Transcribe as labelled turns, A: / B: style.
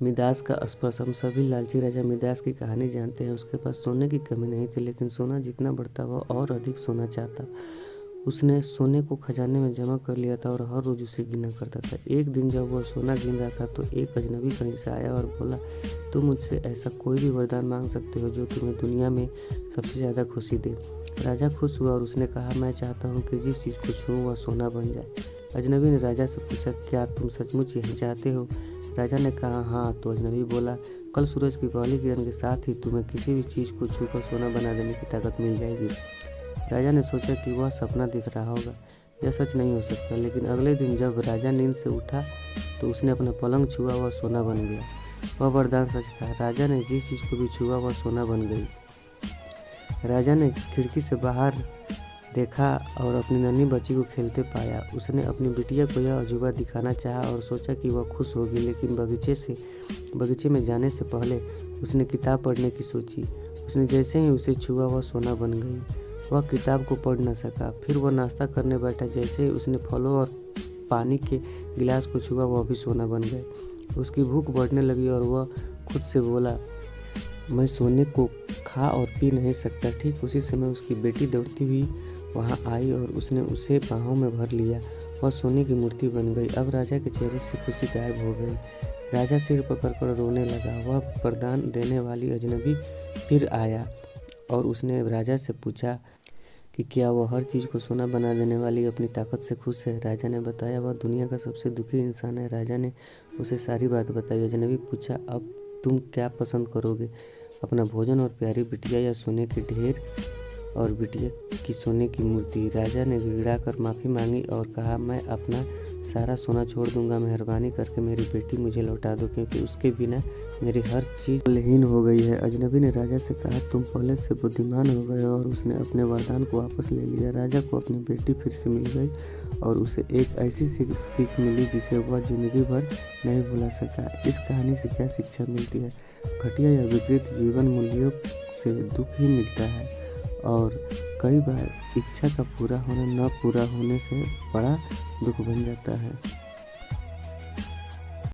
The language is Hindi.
A: मिदास का स्पर्श। हम सभी लालची राजा मिदास की कहानी जानते हैं। उसके पास सोने की कमी नहीं थी, लेकिन सोना जितना बढ़ता वह और अधिक सोना चाहता। उसने सोने को खजाने में जमा कर लिया था और हर रोज उसे गिना करता था। एक दिन जब वह सोना गिन रहा था तो एक अजनबी कहीं से आया और बोला, तुम मुझसे ऐसा कोई भी वरदान मांग सकते हो जो तुम्हें दुनिया में सबसे ज़्यादा खुशी दे। राजा खुश हुआ और उसने कहा, मैं चाहता हूँ कि जिस चीज़ को छूऊं वह सोना बन जाए। अजनबी ने राजा से पूछा, क्या तुम सचमुच यही चाहते हो? राजा ने कहा, हाँ। तो अजनबी बोला, कल सूरज की पहली किरण के साथ ही तुम्हें किसी भी चीज़ को छूकर सोना बना देने की ताकत मिल जाएगी। राजा ने सोचा कि वह सपना दिख रहा होगा, यह सच नहीं हो सकता। लेकिन अगले दिन जब राजा नींद से उठा तो उसने अपना पलंग छुआ, वह सोना बन गया। वह वरदान सच था। राजा ने जिस चीज़ को भी छुआ वह सोना बन गई। राजा ने खिड़की से बाहर देखा और अपनी नन्ही बच्ची को खेलते पाया। उसने अपनी बिटिया को यह अजूबा दिखाना चाहा और सोचा कि वह खुश होगी, लेकिन बगीचे में जाने से पहले उसने किताब पढ़ने की सोची। उसने जैसे ही उसे छुआ वह सोना बन गई। वह किताब को पढ़ न सका। फिर वह नाश्ता करने बैठा। जैसे ही उसने फलों और पानी के गिलास को छुआ वह भी सोना बन गए। उसकी भूख बढ़ने लगी और वह खुद से बोला, मैं सोने को खा और पी नहीं सकता। ठीक उसी समय उसकी बेटी दौड़ती हुई वहाँ आई और उसने उसे बाहों में भर लिया। वह सोने की मूर्ति बन गई। अब राजा के चेहरे से खुशी गायब हो गई। राजा सिर पकड़कर रोने लगा। वह वरदान देने वाली अजनबी फिर आया और उसने राजा से पूछा कि क्या वह हर चीज़ को सोना बना देने वाली अपनी ताकत से खुश है। राजा ने बताया, वह दुनिया का सबसे दुखी इंसान है। राजा ने उसे सारी बात बताई। अजनबी पूछा, अब तुम क्या पसंद करोगे, अपना भोजन और प्यारी बिटिया या सोने के ढेर और बिटिया की सोने की मूर्ति? राजा ने गिड़गिड़ाकर माफ़ी मांगी और कहा, मैं अपना सारा सोना छोड़ दूंगा। मेहरबानी करके मेरी बेटी मुझे लौटा दो, क्योंकि उसके बिना मेरी हर चीज़ मूल्यहीन हो गई है। अजनबी ने राजा से कहा, तुम पहले से बुद्धिमान हो गए, और उसने अपने वरदान को वापस ले लिया। राजा को अपनी बेटी फिर से मिल गई और उसे एक ऐसी सीख मिली जिसे वह जिंदगी भर नहीं भुला सका। इस कहानी से क्या शिक्षा मिलती है? घटिया या विकृत जीवन मूल्यों से दुख ही मिलता है, और कई बार इच्छा का पूरा होना न पूरा होने से बड़ा दुख बन जाता है।